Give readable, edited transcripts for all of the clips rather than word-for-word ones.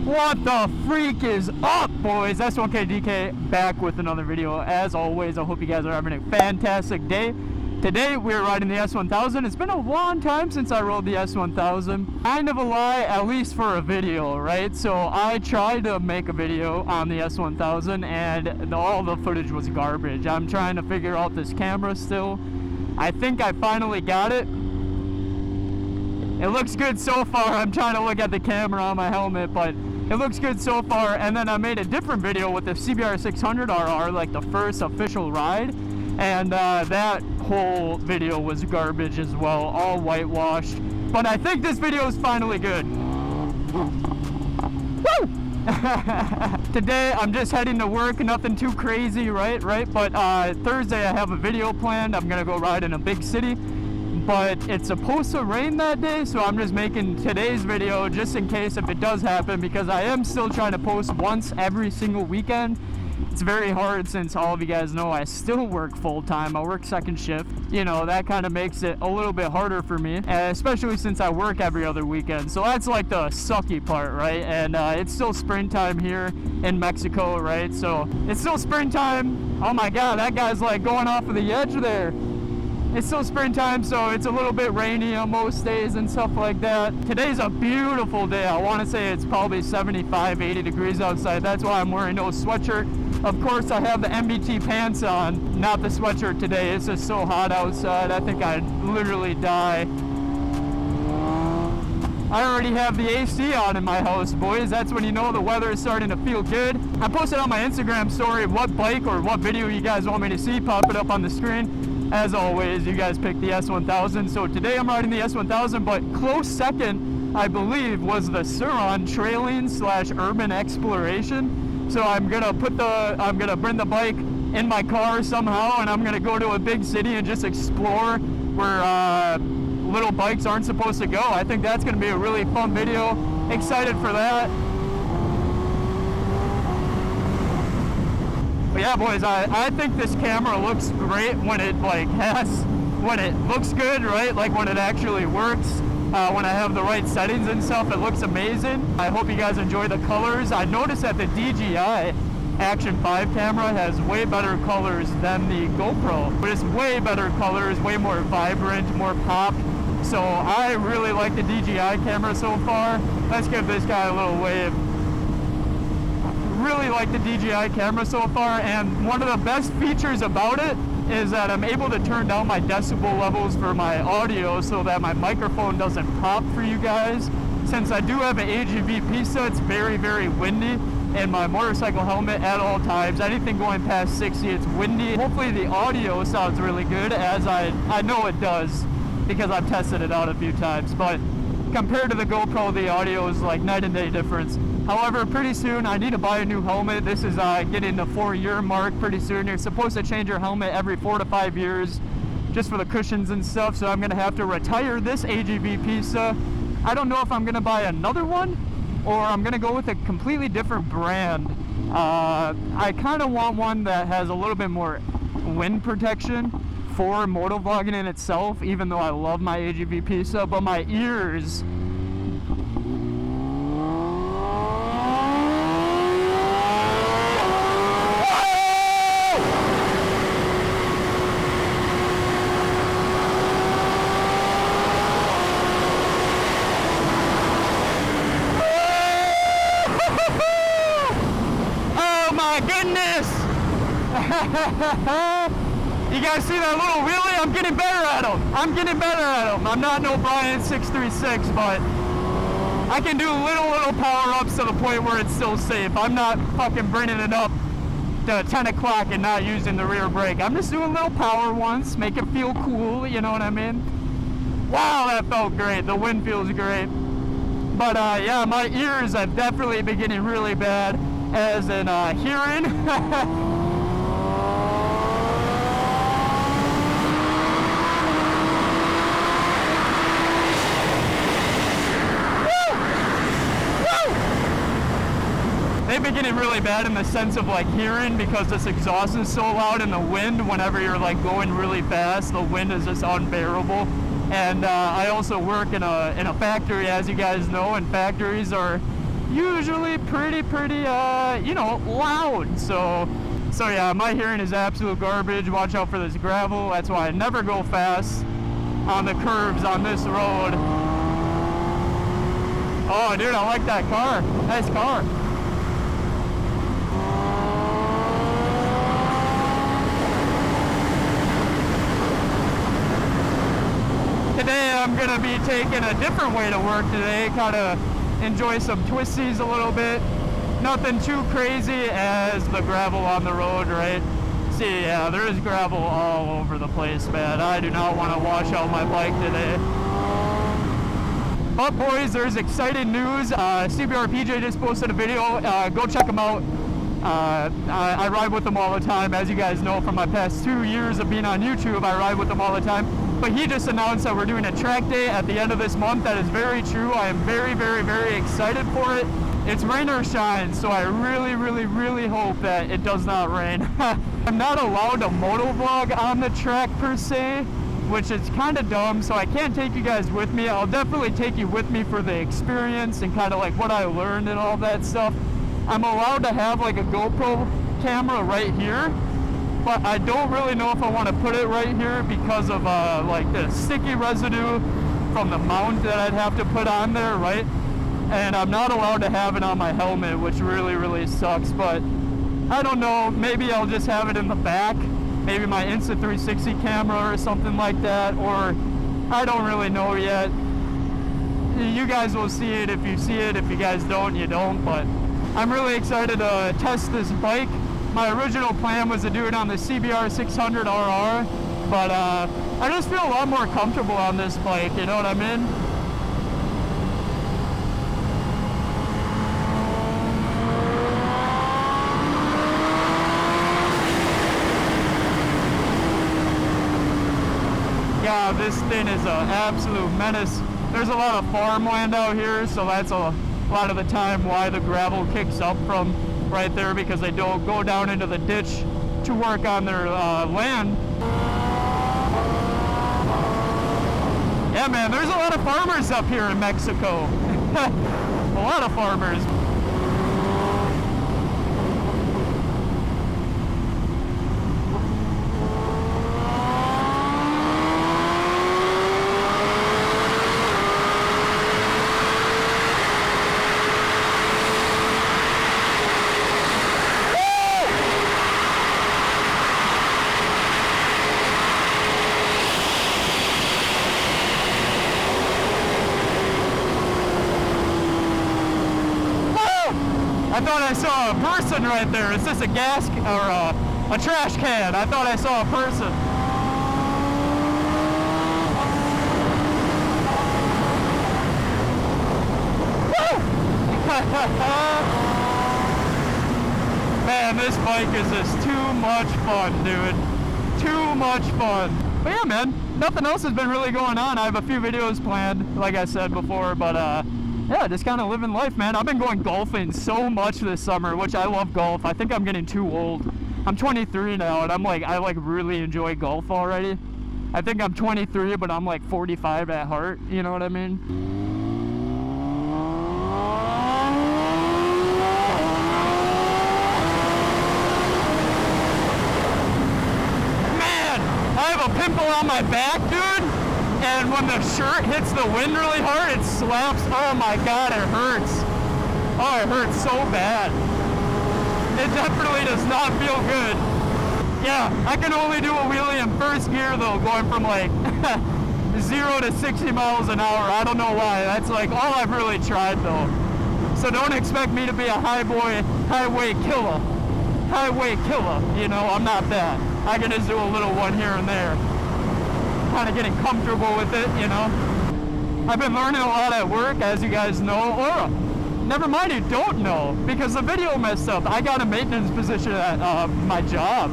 What the freak is up, boys? S1KDK back with another video. As always, I hope you guys are having a fantastic day. Today we're riding the S1000. It's been a long time since I rode the S1000. Kind of a lie, at least for a video, right? So I tried to make a video on the S1000 and all the footage was garbage. I'm trying to figure out this camera still. I think I finally got it. It looks good so far. I'm trying to look at the camera on my helmet, but it looks good so far. And then I made a different video with the S1000RR, like the first official ride. And that whole video was garbage as well, all whitewashed. But I think this video is finally good. Woo! Today I'm just heading to work, nothing too crazy, right? But Thursday I have a video planned. I'm gonna go ride in a big city. But it's supposed to rain that day, so I'm just making today's video just in case if it does happen, because I am still trying to post once every single weekend. It's very hard since all of you guys know I still work full-time. I work second shift. You know, that kind of makes it a little bit harder for me, especially since I work every other weekend. So that's like the sucky part, right? And it's still springtime here in Mexico, right? So it's still springtime. Oh my God, that guy's like going off of the edge there. It's still springtime, so it's a little bit rainy on most days and stuff like that. Today's a beautiful day. I want to say it's probably 75, 80 degrees outside. That's why I'm wearing no sweatshirt. Of course, I have the NBT pants on, not the sweatshirt today. It's just so hot outside. I think I'd literally die. I already have the AC on in my house, boys. That's when you know the weather is starting to feel good. I posted on my Instagram story what bike or what video you guys want me to see. Pop it up on the screen. As always, you guys picked the S1000. So today I'm riding the S1000, but close second, I believe, was the Sur-Ron trailing / urban exploration. So I'm gonna bring the bike in my car somehow, and I'm gonna go to a big city and just explore where little bikes aren't supposed to go. I think that's gonna be a really fun video. Excited for that. But yeah, boys, I think this camera looks great when it when it looks good, right? Like when it actually works. When I have the right settings and stuff, it looks amazing. I hope you guys enjoy the colors. I noticed that the DJI Action 5 camera has way better colors than the GoPro, but it's way better colors, way more vibrant, more pop. So I really like the DJI camera so far. Let's give this guy a little wave. Really like the DJI camera so far, and one of the best features about it is that I'm able to turn down my decibel levels for my audio so that my microphone doesn't pop for you guys. Since I do have an AGV pista, it's very, very windy in my motorcycle helmet at all times. Anything going past 60, it's windy. Hopefully the audio sounds really good, as I know it does because I've tested it out a few times. But compared to the GoPro, the audio is like night and day difference. However, pretty soon I need to buy a new helmet. This is getting the 4-year mark pretty soon. You're supposed to change your helmet every 4 to 5 years just for the cushions and stuff. So I'm gonna have to retire this AGV pista. I don't know if I'm gonna buy another one or I'm gonna go with a completely different brand. I kind of want one that has a little bit more wind protection for motovlogging in itself, even though I love my AGV pista, but my ears, goodness. You guys see that little wheelie? I'm getting better at them. I'm not no Brian 636, but I can do little power-ups to the point where it's still safe. I'm not fucking bringing it up to 10 o'clock and not using the rear brake. I'm just doing little power ones, make it feel cool, you know what I mean? Wow, that felt great. The wind feels great. But yeah, my ears have definitely been getting really bad, as in hearing. They've been getting really bad in the sense of like hearing, because this exhaust is so loud, and the wind, whenever you're like going really fast, the wind is just unbearable. And I also work in a factory, as you guys know, and factories are usually pretty, you know, loud. So yeah, my hearing is absolute garbage. Watch out for this gravel. That's why I never go fast on the curves on this road. Oh, dude, I like that car. Nice car. Today I'm gonna be taking a different way to work today, kind of enjoy some twisties a little bit. Nothing too crazy as the gravel on the road, right? See, yeah, there is gravel all over the place, man. I do not want to wash out my bike today. But boys, there's exciting news. CBRPJ just posted a video. Go check them out. I ride with them all the time. As you guys know from my past 2 years of being on YouTube, I ride with them all the time. But he just announced that we're doing a track day at the end of this month. That is very true. I am very, very, very excited for it. It's rain or shine, so I really, really, really hope that it does not rain. I'm not allowed to motovlog on the track per se, which is kind of dumb, so I can't take you guys with me. I'll definitely take you with me for the experience and kind of like what I learned and all that stuff. I'm allowed to have like a GoPro camera right here, but I don't really know if I want to put it right here because of like the sticky residue from the mount that I'd have to put on there, right? And I'm not allowed to have it on my helmet, which really, really sucks. But I don't know, maybe I'll just have it in the back, maybe my Insta360 camera or something like that, or I don't really know yet. You guys will see it if you see it. If you guys don't, you don't. But I'm really excited to test this bike. My original plan was to do it on the CBR 600RR, but I just feel a lot more comfortable on this bike, you know what I mean? Yeah, this thing is an absolute menace. There's a lot of farmland out here, so that's a lot of the time why the gravel kicks up from right there, because they don't go down into the ditch to work on their land. Yeah, man, there's a lot of farmers up here in Mexico. A lot of farmers. I thought I saw a person right there. Is this a gas or a trash can? I thought I saw a person. Man, this bike is just too much fun, dude. Too much fun. But yeah, man, nothing else has been really going on. I have a few videos planned, like I said before, but yeah, just kind of living life, man. I've been going golfing so much this summer, which I love golf. I think I'm getting too old. I'm 23 now, and I really enjoy golf already. I think I'm 23, but I'm like 45 at heart. You know what I mean? Man, I have a pimple on my back, dude. And when the shirt hits the wind really hard, it slaps. Oh my God, it hurts. Oh, it hurts so bad. It definitely does not feel good. Yeah, I can only do a wheelie in first gear though, going from like 0 to 60 miles an hour. I don't know why. That's like all I've really tried though. So don't expect me to be a highway killer. Highway killer, you know, I'm not that. I can just do a little one here and there. Kind of getting comfortable with it, you know. I've been learning a lot at work, as you guys know, or never mind, you don't know, because the video messed up. I got a maintenance position at my job,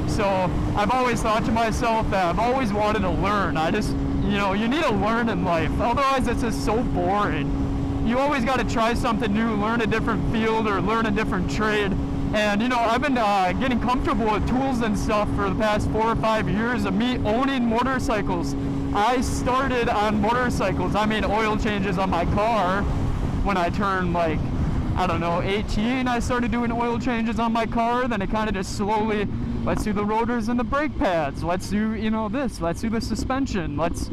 so I've always thought to myself that I've always wanted to learn. I just, you know, you need to learn in life, otherwise it's just so boring. You always got to try something new, learn a different field or learn a different trade. And you know, I've been getting comfortable with tools and stuff for the past 4 or 5 years of me owning motorcycles. I started on motorcycles. I made oil changes on my car when I turned like I don't know, 18, I started doing oil changes on my car. Then it kind of just slowly, let's do the rotors and the brake pads. Let's do, you know, this. Let's do the suspension. Let's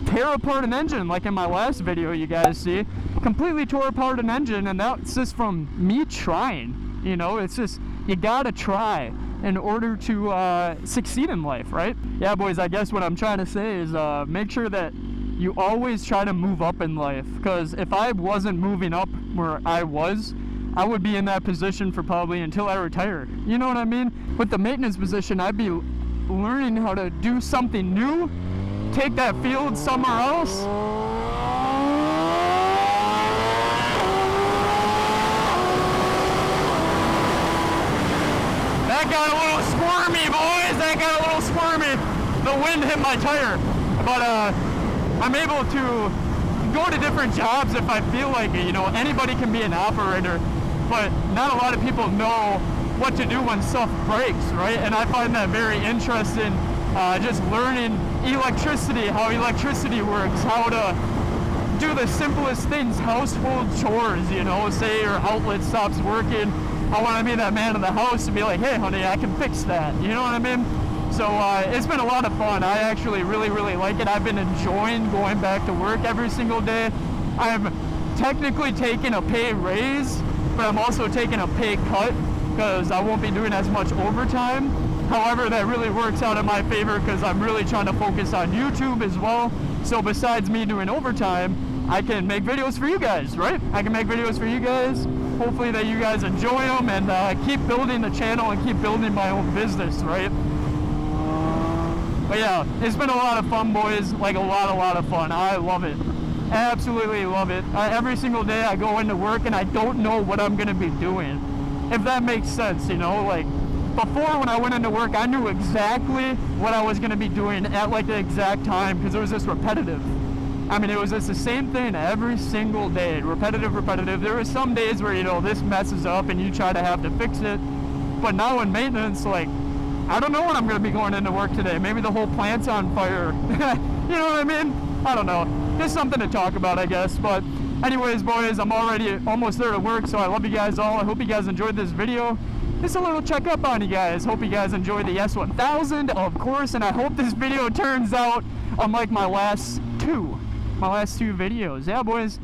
tear apart an engine, like in my last video you guys see. Completely tore apart an engine, and that's just from me trying. You know, it's just, you gotta try in order to succeed in life, right? Yeah, boys, I guess what I'm trying to say is make sure that you always try to move up in life, because if I wasn't moving up where I was, I would be in that position for probably until I retire. You know what I mean? With the maintenance position, I'd be learning how to do something new, take that field somewhere else. That got a little squirmy, boys. That got a little squirmy. The wind hit my tire. But I'm able to go to different jobs if I feel like it. You know, anybody can be an operator, but not a lot of people know what to do when stuff breaks, right? And I find that very interesting, just learning electricity, how electricity works, how to do the simplest things, household chores, you know, say your outlet stops working. I want to be that man in the house and be like, hey honey, I can fix that, you know what I mean? So it's been a lot of fun. I actually really like it. I've been enjoying going back to work every single day. I'm technically taking a pay raise, but I'm also taking a pay cut because I won't be doing as much overtime. However, that really works out in my favor because I'm really trying to focus on YouTube as well. So besides me doing overtime, I can make videos for you guys, right? I can make videos for you guys. Hopefully that you guys enjoy them and keep building the channel and keep building my own business, right? But yeah, it's been a lot of fun, boys. Like a lot of fun. I love it. Absolutely love it. Every single day I go into work and I don't know what I'm going to be doing. If that makes sense, you know, like before when I went into work, I knew exactly what I was going to be doing at like the exact time because it was just repetitive. I mean, it was just the same thing every single day. Repetitive. There were some days where, you know, this messes up and you try to have to fix it. But now in maintenance, like, I don't know when I'm going to be going into work today. Maybe the whole plant's on fire. You know what I mean? I don't know. Just something to talk about, I guess. But anyways, boys, I'm already almost there to work, so I love you guys all. I hope you guys enjoyed this video. Just a little checkup on you guys. Hope you guys enjoy the S1000, of course, and I hope this video turns out unlike my last two videos. Yeah, boys.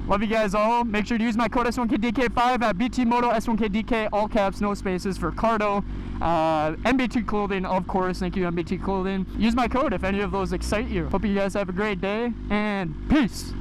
Love you guys all. Make sure to use my code S1KDK5 at BTMoto, S1KDK, all caps, no spaces for Cardo. NBT Clothing, of course. Thank you, NBT Clothing. Use my code if any of those excite you. Hope you guys have a great day, and peace.